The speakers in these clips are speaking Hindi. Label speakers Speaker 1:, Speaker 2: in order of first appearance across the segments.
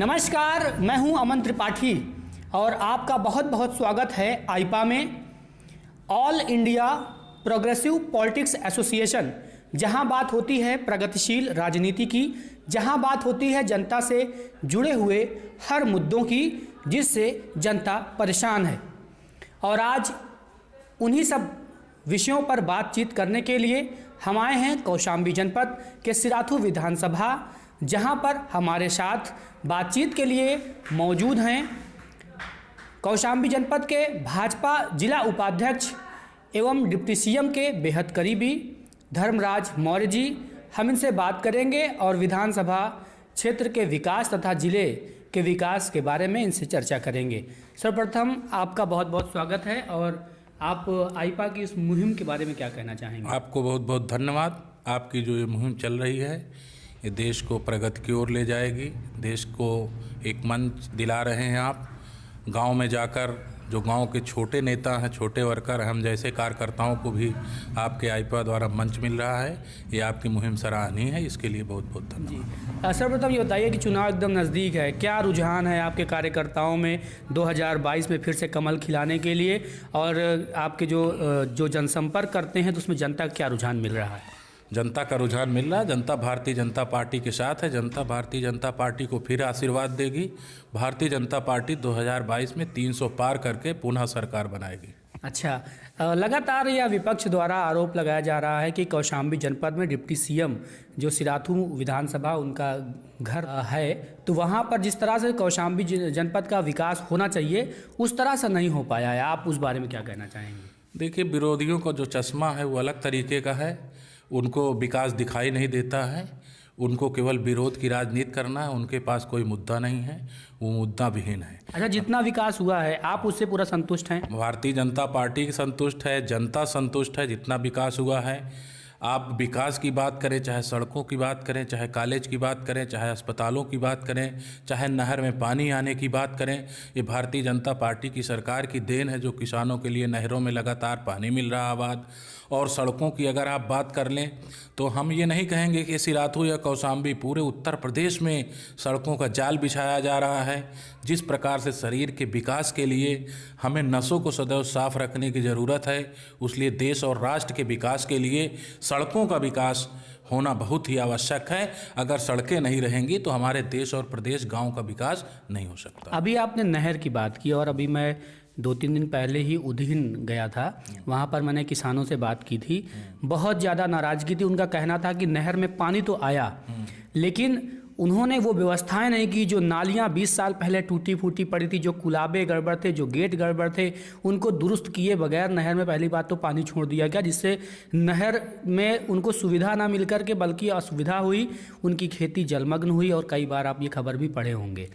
Speaker 1: नमस्कार, मैं हूं अमन त्रिपाठी और आपका बहुत बहुत स्वागत है आईपा में, all India progressive politics association. जहां बात होती है प्रगतिशील राजनीति की, जहां बात होती है जनता से जुड़े हुए हर मुद्दों की जिससे जनता परेशान है। और आज उन्हीं सब विषयों पर बातचीत करने के लिए हम आए हैं कौशाम्बी जनपद के सिराथू विधानसभा, जहां पर हमारे साथ बातचीत के लिए मौजूद हैं कौशाम्बी जनपद के भाजपा जिला उपाध्यक्ष एवं डिप्टी सीएम के बेहद करीबी धर्मराज मौर्य जी। हम इनसे बात करेंगे और विधानसभा क्षेत्र के विकास तथा जिले के विकास के बारे में इनसे चर्चा करेंगे। सर्वप्रथम आपका बहुत बहुत स्वागत है और आप आईपा की इस मुहिम के बारे में क्या कहना चाहेंगे?
Speaker 2: आपको बहुत बहुत धन्यवाद। आपकी जो ये मुहिम चल रही है ये देश को प्रगति की ओर ले जाएगी। देश को एक मंच दिला रहे हैं आप। गांव में जाकर जो गांव के छोटे नेता हैं, छोटे वर्कर, हम जैसे कार्यकर्ताओं को भी आपके आईपा द्वारा मंच मिल रहा है। ये आपकी मुहिम सराहनीय है, इसके लिए बहुत बहुत धन्यवाद।
Speaker 1: सर्वप्रथम ये बताइए कि चुनाव एकदम नज़दीक है, क्या रुझान है आपके कार्यकर्ताओं में 2022 में फिर से कमल खिलाने के लिए, और आपके जो जनसंपर्क करते हैं तो उसमें जनता का क्या रुझान मिल रहा है?
Speaker 2: जनता का रुझान मिल रहा है। जनता भारतीय जनता पार्टी के साथ है। जनता भारतीय जनता पार्टी को फिर आशीर्वाद देगी। भारतीय जनता पार्टी 2022 में 300 पार करके पुनः सरकार बनाएगी।
Speaker 1: अच्छा, लगातार यह विपक्ष द्वारा आरोप लगाया जा रहा है कि कौशाम्बी जनपद में डिप्टी सीएम जो सिराथू विधानसभा उनका घर है, तो वहाँ पर जिस तरह से कौशाम्बी जनपद का विकास होना चाहिए उस तरह से नहीं हो पाया है। आप उस बारे में क्या कहना चाहेंगे?
Speaker 2: देखिए, विरोधियों का जो चश्मा है वो अलग तरीके का है। उनको विकास दिखाई नहीं देता है। उनको केवल विरोध की राजनीति करना है। उनके पास कोई मुद्दा नहीं है, वो मुद्दा विहीन है।
Speaker 1: अच्छा, जितना विकास हुआ है आप उससे पूरा संतुष्ट हैं?
Speaker 2: भारतीय जनता पार्टी संतुष्ट है, जनता संतुष्ट है जितना विकास हुआ है। आप विकास की बात करें, चाहे सड़कों की बात करें, चाहे कॉलेज की बात करें, चाहे अस्पतालों की बात करें, चाहे नहर में पानी आने की बात करें, ये भारतीय जनता पार्टी की सरकार की देन है जो किसानों के लिए नहरों में लगातार पानी मिल रहा आबाद। और सड़कों की अगर आप बात कर लें तो हम ये नहीं कहेंगे कि सिराथू या कौशाम्बी, पूरे उत्तर प्रदेश में सड़कों का जाल बिछाया जा रहा है। जिस प्रकार से शरीर के विकास के लिए हमें नसों को सदैव साफ रखने की ज़रूरत है, उसलिए देश और राष्ट्र के विकास के लिए सड़कों का विकास होना बहुत ही आवश्यक है। अगर सड़कें नहीं रहेंगी तो हमारे देश और प्रदेश, गांव का विकास नहीं हो सकता।
Speaker 1: अभी आपने नहर की बात की और अभी मैं 2-3 दिन पहले ही उदीन गया था, वहाँ पर मैंने किसानों से बात की थी। बहुत ज़्यादा नाराज़गी थी। उनका कहना था कि नहर में पानी तो आया लेकिन उन्होंने वो व्यवस्थाएं नहीं की। जो नालियाँ 20 साल पहले टूटी फूटी पड़ी थी, जो कुलाबे गड़बड़ थे, जो गेट गड़बड़ थे, उनको दुरुस्त किए बगैर नहर में पहली बात तो पानी छोड़ दिया गया, जिससे नहर में उनको सुविधा ना मिल कर के बल्कि असुविधा हुई। उनकी खेती जलमग्न हुई और कई बार आप ये खबर भी पढ़े होंगे।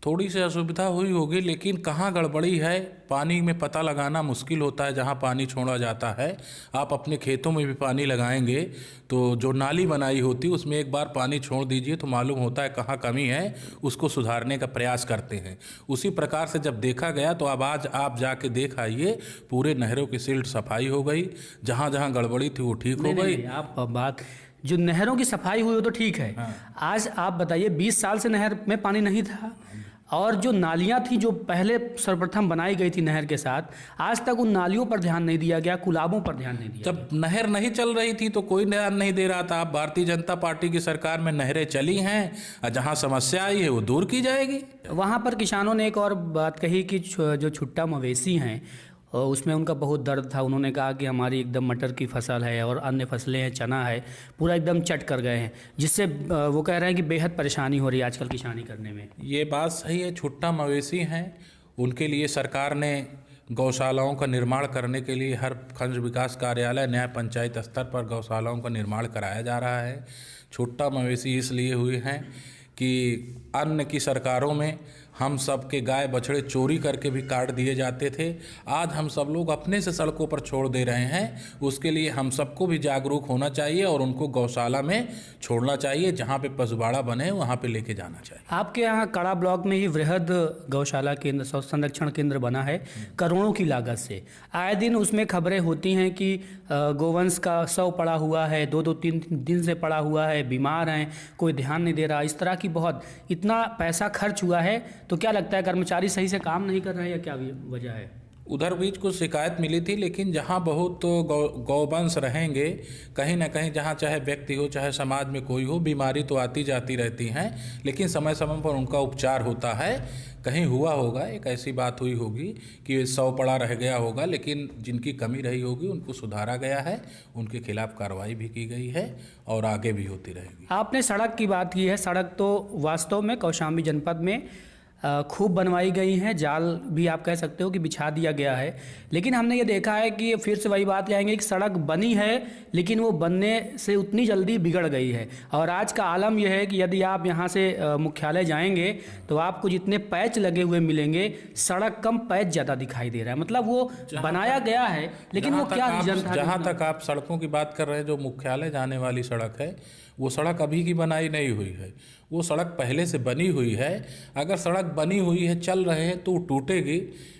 Speaker 2: थोड़ी सी असुविधा हुई होगी, लेकिन कहाँ गड़बड़ी है पानी में पता लगाना मुश्किल होता है। जहाँ पानी छोड़ा जाता है, आप अपने खेतों में भी पानी लगाएंगे तो जो नाली बनाई होती है उसमें एक बार पानी छोड़ दीजिए तो मालूम होता है कहाँ कमी है, उसको सुधारने का प्रयास करते हैं। उसी प्रकार से जब देखा गया तो अब आज आप जाके देख आइए, पूरे नहरों की सिल्ट सफाई हो गई। जहाँ जहाँ गड़बड़ी थी वो ठीक हो गई।
Speaker 1: आप बात जो नहरों की सफाई हुई वो तो ठीक है।
Speaker 2: हाँ।
Speaker 1: आज आप बताइए 20 साल से नहर में पानी नहीं था और जो नालियाँ थी जो पहले सर्वप्रथम बनाई गई थी नहर के साथ, आज तक उन नालियों पर ध्यान नहीं दिया गया, कुलाबों पर ध्यान नहीं दिया।
Speaker 2: जब नहर नहीं चल रही थी तो कोई ध्यान नहीं दे रहा था। अब भारतीय जनता पार्टी की सरकार में नहरें चली हैं और जहाँ समस्या आई है वो दूर की जाएगी।
Speaker 1: वहाँ पर किसानों ने एक और बात कही कि जो छुट्टा मवेशी हैं उसमें उनका बहुत दर्द था। उन्होंने कहा कि हमारी एकदम मटर की फसल है और अन्य फसलें हैं, चना है, पूरा एकदम चट कर गए हैं, जिससे वो कह रहे हैं कि बेहद परेशानी हो रही है आजकल किसानी करने में।
Speaker 2: ये बात सही है। छुट्टा मवेशी हैं, उनके लिए सरकार ने गौशालाओं का निर्माण करने के लिए हर खंड विकास कार्यालय, न्याय पंचायत स्तर पर गौशालाओं का निर्माण कराया जा रहा है। छुट्टा मवेशी इसलिए हुए हैं कि अन्य की सरकारों में हम सब के गाय बछड़े चोरी करके भी काट दिए जाते थे। आज हम सब लोग अपने से सड़कों पर छोड़ दे रहे हैं। उसके लिए हम सबको भी जागरूक होना चाहिए और उनको गौशाला में छोड़ना चाहिए। जहाँ पे पशुबाड़ा बने वहाँ पे लेके जाना चाहिए।
Speaker 1: आपके यहाँ कड़ा ब्लॉक में ही वृहद गौशाला केंद्र संरक्षण केंद्र बना है करोड़ों की लागत से। आए दिन उसमें खबरें होती हैं कि गोवंश का शव पड़ा हुआ है, 2-3 दिन से पड़ा हुआ है, बीमार हैं, कोई ध्यान नहीं दे रहा। इस तरह की बहुत इतना पैसा खर्च हुआ है, तो क्या लगता है कर्मचारी सही से काम नहीं कर रहे हैं या क्या वजह है?
Speaker 2: उधर बीच कुछ शिकायत मिली थी, लेकिन जहाँ बहुत गौवंश रहेंगे, कहीं ना कहीं जहाँ चाहे व्यक्ति हो चाहे समाज में कोई हो, बीमारी तो आती जाती रहती हैं, लेकिन समय समय पर उनका उपचार होता है। कहीं हुआ होगा, एक ऐसी बात हुई होगी कि शव पड़ा रह गया होगा, लेकिन जिनकी कमी रही होगी उनको सुधारा गया है, उनके खिलाफ कार्रवाई भी की गई है और आगे भी होती रहेगी।
Speaker 1: आपने सड़क की बात की है। सड़क तो वास्तव में कौशाम्बी जनपद में खूब बनवाई गई हैं, जाल भी आप कह सकते हो कि बिछा दिया गया है। लेकिन हमने ये देखा है कि फिर से वही बात ले आएंगे कि सड़क बनी है लेकिन वो बनने से उतनी जल्दी बिगड़ गई है। और आज का आलम यह है कि यदि आप यहाँ से मुख्यालय जाएंगे तो आपको जितने पैच लगे हुए मिलेंगे, सड़क कम पैच ज़्यादा दिखाई दे रहा है। मतलब वो बनाया गया है लेकिन वो क्या रीजन था?
Speaker 2: जहाँ तक आप सड़कों की बात कर रहे हैं, जो मुख्यालय जाने वाली सड़क है वो सड़क अभी की बनाई नहीं हुई है, वो सड़क पहले से बनी हुई है। अगर सड़क बनी हुई है, चल रहे हैं, तो टूटेगी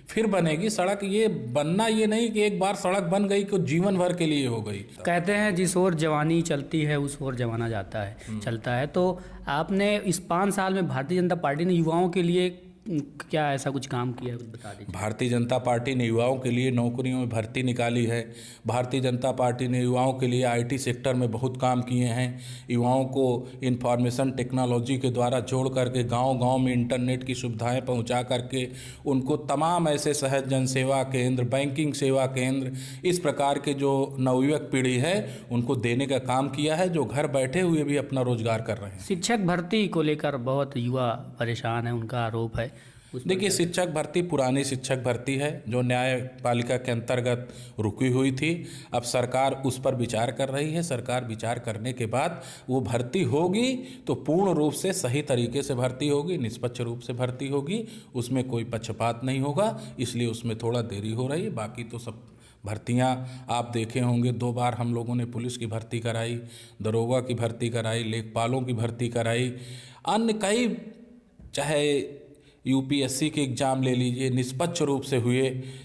Speaker 2: फिर बनेगी सड़क। ये बनना ये नहीं कि एक बार सड़क बन गई तो जीवन भर के लिए हो गई।
Speaker 1: कहते हैं जिस ओर जवानी चलती है उस ओर जमाना जाता है चलता है। तो आपने इस 5 साल में भारतीय जनता पार्टी ने युवाओं के लिए क्या ऐसा कुछ काम किया है, कुछ बता दीजिए।
Speaker 2: भारतीय जनता पार्टी ने युवाओं के लिए नौकरियों में भर्ती निकाली है। भारतीय जनता पार्टी ने युवाओं के लिए आईटी सेक्टर में बहुत काम किए हैं। युवाओं को इंफॉर्मेशन टेक्नोलॉजी के द्वारा जोड़ करके गांव-गांव में इंटरनेट की सुविधाएं पहुंचा करके उनको तमाम ऐसे सहज जन सेवा केंद्र, बैंकिंग सेवा केंद्र, इस प्रकार के जो नवयुवक पीढ़ी है उनको देने का काम किया है, जो घर बैठे हुए भी अपना रोजगार कर रहे हैं।
Speaker 1: शिक्षक भर्ती को लेकर बहुत युवा परेशान है, उनका आरोप है।
Speaker 2: देखिए, शिक्षक भर्ती पुरानी शिक्षक भर्ती है जो न्यायपालिका के अंतर्गत रुकी हुई थी। अब सरकार उस पर विचार कर रही है। सरकार विचार करने के बाद वो भर्ती होगी तो पूर्ण रूप से सही तरीके से भर्ती होगी, निष्पक्ष रूप से भर्ती होगी, उसमें कोई पक्षपात नहीं होगा, इसलिए उसमें थोड़ा देरी हो रही है। बाकी तो सब भर्तियां आप देखे होंगे, 2 बार हम लोगों ने पुलिस की भर्ती कराई, दरोगा की भर्ती कराई, लेखपालों की भर्ती कराई, अन्य कई चाहे यूपीएससी के एग्ज़ाम ले लीजिए, निष्पक्ष रूप से हुए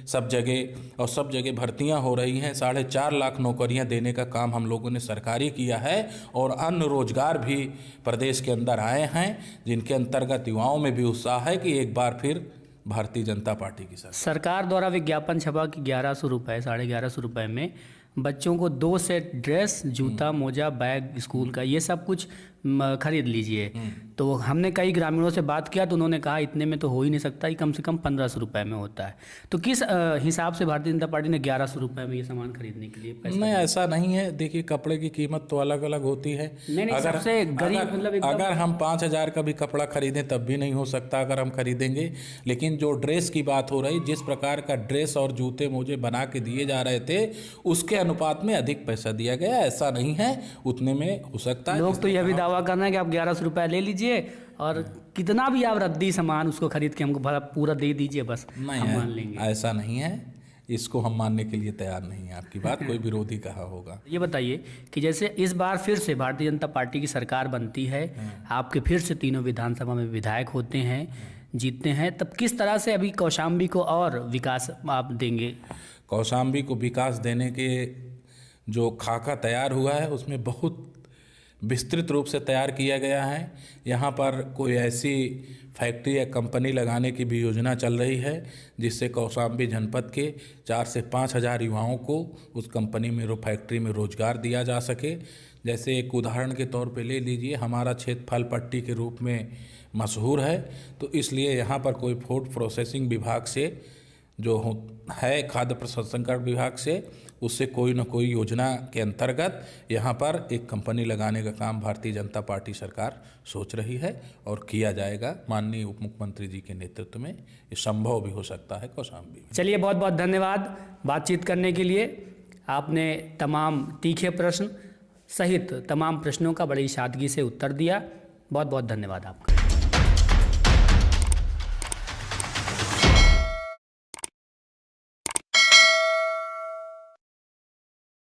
Speaker 2: सब जगह, और सब जगह भर्तियां हो रही हैं। 4.5 लाख नौकरियां देने का काम हम लोगों ने सरकारी किया है और अन्य रोजगार भी प्रदेश के अंदर आए हैं, जिनके अंतर्गत युवाओं में भी उत्साह है कि एक बार फिर भारतीय जनता पार्टी की
Speaker 1: सरकार द्वारा विज्ञापन छपा कि 1100 रुपये, 1150 रुपये में बच्चों को 2 सेट ड्रेस, जूता, मोजा, बैग स्कूल का, ये सब कुछ खरीद लीजिए। तो हमने कई ग्रामीणों से बात किया तो उन्होंने कहा इतने में तो हो ही नहीं सकता, ये कम से कम 1500 रुपये में होता है। तो किस हिसाब से भारतीय जनता पार्टी ने 1100 रुपये में ये सामान खरीदने के लिए पैसा?
Speaker 2: नहीं, ऐसा नहीं है। देखिए, कपड़े की कीमत तो अलग अलग होती है।
Speaker 1: सबसे गरीब मतलब
Speaker 2: अगर हम 5000 का भी कपड़ा खरीदें तब भी नहीं हो सकता अगर हम खरीदेंगे। लेकिन जो ड्रेस की बात हो रही, जिस प्रकार का ड्रेस और जूते मोजे बना के दिए जा रहे थे उसके अनुपात में अधिक पैसा दिया गया। ऐसा नहीं है, उतने में हो सकता है।
Speaker 1: लोग तो यह भी दावा करना है कि आप 1100 रुपये ले लीजिए और कितना भी आप रद्दी सामान उसको खरीद के हमको पूरा दे दीजिए, बस
Speaker 2: नहीं,
Speaker 1: हम मान लेंगे।
Speaker 2: ऐसा नहीं है, इसको हम मानने के लिए तैयार नहीं है। आपकी बात कोई विरोधी कहा होगा।
Speaker 1: ये बताइए कि जैसे इस बार फिर से भारतीय जनता पार्टी की सरकार बनती है, आपके फिर से तीनों विधानसभा में विधायक होते हैं, जीतते हैं, तब किस तरह से अभी कौशाम्बी को और विकास आप देंगे?
Speaker 2: कौशाम्बी को विकास देने के जो खाका तैयार हुआ है उसमें बहुत विस्तृत रूप से तैयार किया गया है। यहाँ पर कोई ऐसी फैक्ट्री या कंपनी लगाने की भी योजना चल रही है जिससे कौशाम्बी जनपद के 4 से 5 हज़ार युवाओं को उस कंपनी में फैक्ट्री में रोजगार दिया जा सके। जैसे एक उदाहरण के तौर पे ले लीजिए, हमारा क्षेत्र फल पट्टी के रूप में मशहूर है, तो इसलिए यहाँ पर कोई फूड प्रोसेसिंग विभाग से जो है खाद्य प्रसंस्करण विभाग से, उससे कोई न कोई योजना के अंतर्गत यहाँ पर एक कंपनी लगाने का काम भारतीय जनता पार्टी सरकार सोच रही है और किया जाएगा। माननीय उप मुख्यमंत्री जी के नेतृत्व में ये संभव भी हो सकता है कौशाम्बी में।
Speaker 1: चलिए, बहुत बहुत धन्यवाद बातचीत करने के लिए। आपने तमाम तीखे प्रश्न सहित तमाम प्रश्नों का बड़ी सादगी से उत्तर दिया। बहुत बहुत धन्यवाद आपका।